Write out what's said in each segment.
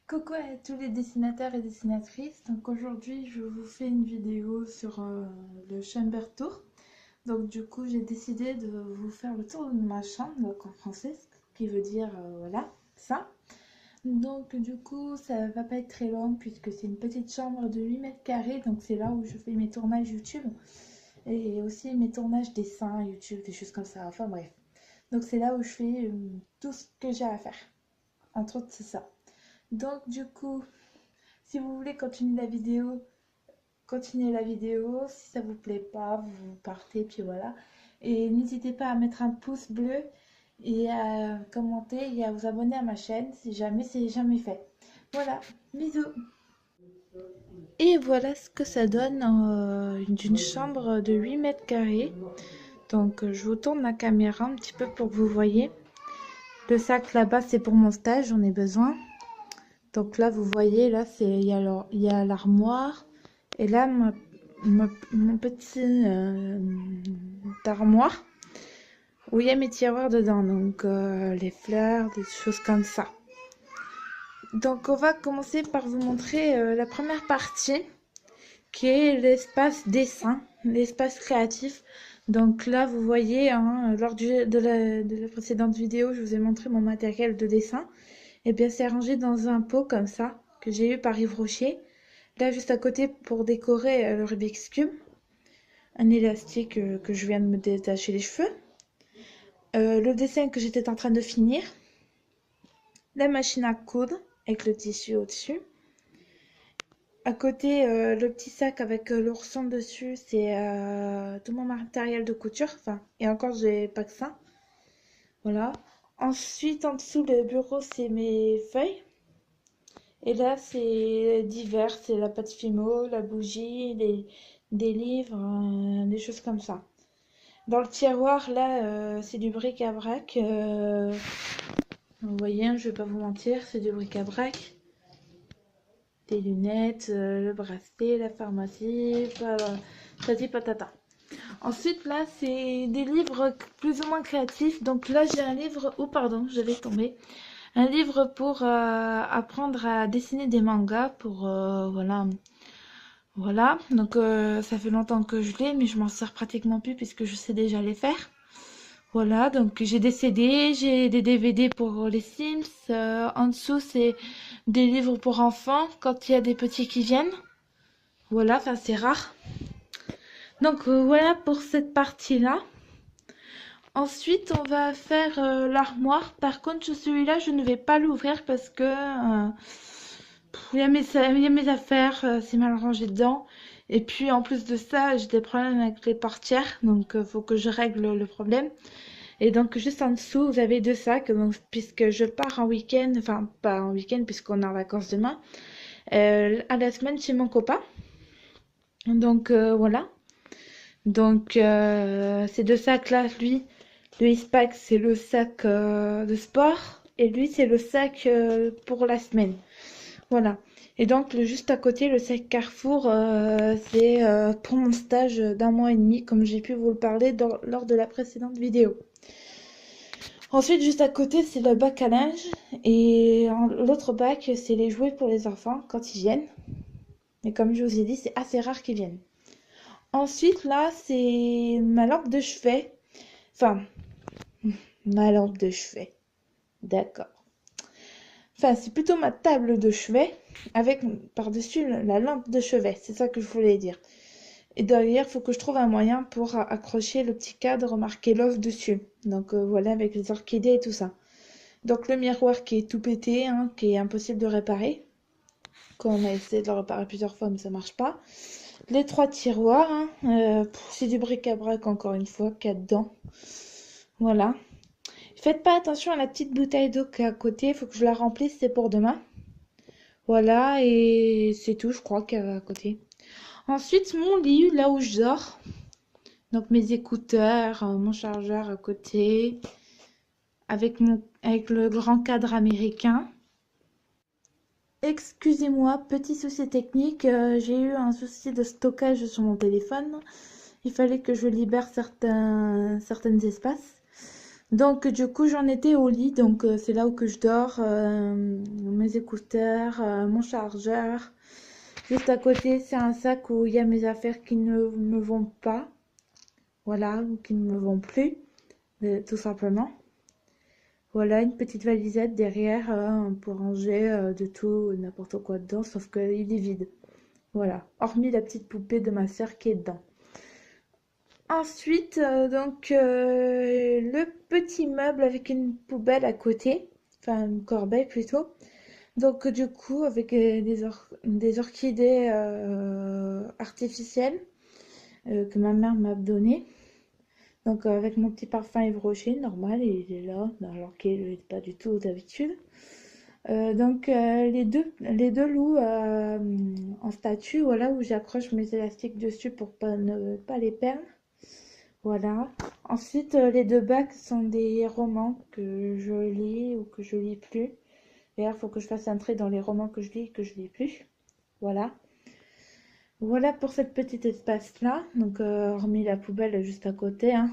Coucou à tous les dessinateurs et dessinatrices. Donc aujourd'hui, je vous fais une vidéo sur le Chamber Tour. Donc du coup, j'ai décidé de vous faire le tour de ma chambre, donc en français, ce qui veut dire voilà, ça. Donc du coup, ça va pas être très long puisque c'est une petite chambre de 8 mètres carrés. Donc c'est là où je fais mes tournages YouTube et aussi mes tournages dessins YouTube, des choses comme ça. Enfin bref. Donc c'est là où je fais tout ce que j'ai à faire. Entre autres, c'est ça. Donc du coup, si vous voulez continuer la vidéo, continuez la vidéo. Si ça vous plaît pas, vous partez, puis voilà. Et n'hésitez pas à mettre un pouce bleu et à commenter et à vous abonner à ma chaîne si jamais c'est jamais fait. Voilà, bisous. Et voilà ce que ça donne d'une chambre de 8 mètres carrés. Donc je vous tourne la caméra un petit peu pour que vous voyez. Le sac là-bas, c'est pour mon stage, j'en ai besoin. Donc là, vous voyez, là, il y a l'armoire. Et là, mon petit armoire où il y a mes tiroirs dedans. Donc les fleurs, des choses comme ça. Donc on va commencer par vous montrer la première partie qui est l'espace dessin, l'espace créatif. Donc là, vous voyez, hein, lors de la précédente vidéo, je vous ai montré mon matériel de dessin. Et bien, c'est rangé dans un pot comme ça, que j'ai eu par Yves Rocher. Là, juste à côté, pour décorer le Rubik's Cube, un élastique que je viens de me détacher les cheveux. Le dessin que j'étais en train de finir. La machine à coudre, avec le tissu au-dessus. À côté, le petit sac avec l'ourson dessus, c'est tout mon matériel de couture. Enfin, et encore, j'ai pas que ça. Voilà. Ensuite, en dessous, le bureau, c'est mes feuilles. Et là, c'est divers, c'est la pâte Fimo, la bougie, des livres, des choses comme ça. Dans le tiroir, là, c'est du bric-à-brac. Vous voyez, hein, je vais pas vous mentir, c'est du bric-à-brac. Des lunettes, le bracelet, la pharmacie, patati patata. Ensuite, là, c'est des livres plus ou moins créatifs. Donc là, j'ai un livre... Oh, pardon, je vais tomber. Un livre pour apprendre à dessiner des mangas, pour... voilà. Voilà. Donc, ça fait longtemps que je l'ai, mais je m'en sers pratiquement plus puisque je sais déjà les faire. Voilà, donc j'ai des CD, j'ai des DVD pour les Sims. En dessous, c'est des livres pour enfants quand il y a des petits qui viennent. Voilà, enfin c'est rare. Donc voilà pour cette partie-là. Ensuite, on va faire l'armoire. Par contre, celui-là, je ne vais pas l'ouvrir parce que il y a mes affaires, c'est mal rangé dedans. Et puis en plus de ça, j'ai des problèmes avec les portières, donc il faut que je règle le problème. Et donc juste en dessous, vous avez deux sacs, donc, puisque je pars en week-end, enfin pas en week-end puisqu'on est en vacances demain, à la semaine chez mon copain. Donc voilà. Donc ces deux sacs-là, lui, le Eastpak, c'est le sac de sport, et lui, c'est le sac pour la semaine. Voilà. Et donc juste à côté, le sac Carrefour, c'est pour mon stage d'un mois et demi, comme j'ai pu vous le parler lors de la précédente vidéo. Ensuite, juste à côté, c'est le bac à linge. Et l'autre bac, c'est les jouets pour les enfants quand ils viennent. Mais comme je vous ai dit, c'est assez rare qu'ils viennent. Ensuite, là, c'est ma lampe de chevet. Enfin, ma lampe de chevet. D'accord. Enfin, c'est plutôt ma table de chevet avec par-dessus la lampe de chevet. C'est ça que je voulais dire. Et derrière, il faut que je trouve un moyen pour accrocher le petit cadre marqué Love dessus. Donc voilà, avec les orchidées et tout ça. Donc le miroir qui est tout pété, hein, qui est impossible de réparer. Qu'on a essayé de le réparer plusieurs fois, mais ça marche pas. Les trois tiroirs, hein, c'est du bric-à-brac encore une fois qu'il y a dedans. Voilà. Faites pas attention à la petite bouteille d'eau qui est à côté, il faut que je la remplisse, c'est pour demain. Voilà, et c'est tout, je crois, qu'il y a à côté. Ensuite, mon lit, là où je dors. Donc mes écouteurs, mon chargeur à côté, avec le grand cadre américain. Excusez-moi, petit souci technique, j'ai eu un souci de stockage sur mon téléphone. Il fallait que je libère certains espaces. Donc du coup j'en étais au lit, donc c'est là où que je dors. mes écouteurs, mon chargeur. Juste à côté, c'est un sac où il y a mes affaires qui ne me vont pas, voilà, ou qui ne me vont plus, tout simplement. Voilà, une petite valisette derrière pour ranger de tout, n'importe quoi dedans, sauf qu'il est vide. Voilà, hormis la petite poupée de ma sœur qui est dedans. Ensuite, le petit meuble avec une poubelle à côté, enfin une corbeille plutôt. Donc du coup, avec des orchidées artificielles que ma mère m'a données. Donc avec mon petit parfum Yves Rocher, normal, il est là, alors qu'il n'est pas du tout d'habitude. Les deux loups en statue, voilà, où j'accroche mes élastiques dessus pour ne pas les perdre. Voilà. Ensuite, les deux bacs sont des romans que je lis ou que je lis plus. D'ailleurs, il faut que je fasse un trait dans les romans que je lis et que je lis plus. Voilà. Voilà pour cette petite espace-là. Donc, hormis la poubelle juste à côté, hein.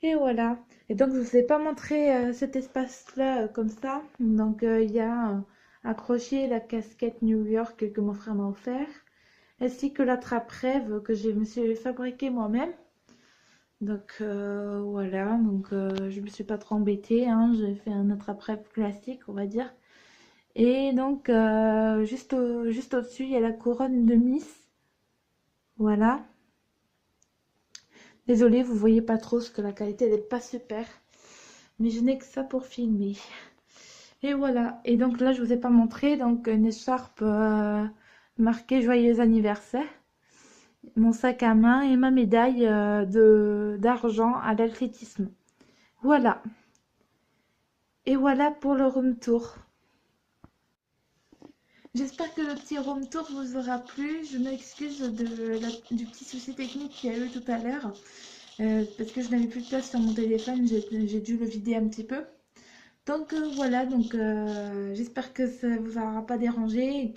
Et voilà. Et donc, je ne vous ai pas montré cet espace-là comme ça. Donc, il y a accroché la casquette New York que mon frère m'a offert, ainsi que la trappe-rêve que je me suis fabriquée moi-même. Donc, voilà. Donc, je me suis pas trop embêtée, hein. J'ai fait un attrape-rêve classique, on va dire. Et donc, juste au-dessus, il y a la couronne de Miss. Voilà. Désolée, vous voyez pas trop parce que la qualité n'est pas super. Mais je n'ai que ça pour filmer. Et voilà. Et donc là, je vous ai pas montré. Donc, une écharpe marquée Joyeux anniversaire. Mon sac à main et ma médaille d'argent à l'athlétisme. Voilà. Et voilà pour le room tour. J'espère que le petit room tour vous aura plu. Je m'excuse du petit souci technique qu'il y a eu tout à l'heure. Parce que je n'avais plus de place sur mon téléphone, j'ai dû le vider un petit peu. Donc voilà, j'espère que ça ne vous aura pas dérangé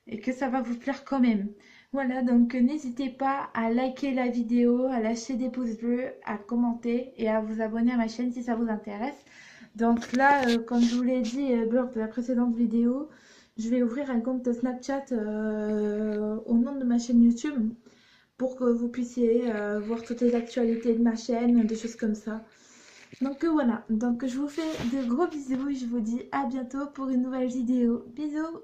et que ça va vous plaire quand même. Voilà, donc n'hésitez pas à liker la vidéo, à lâcher des pouces bleus, à commenter et à vous abonner à ma chaîne si ça vous intéresse. Donc là, comme je vous l'ai dit lors de la précédente vidéo, je vais ouvrir un compte Snapchat au nom de ma chaîne YouTube pour que vous puissiez voir toutes les actualités de ma chaîne, des choses comme ça. Donc voilà, donc je vous fais de gros bisous et je vous dis à bientôt pour une nouvelle vidéo. Bisous!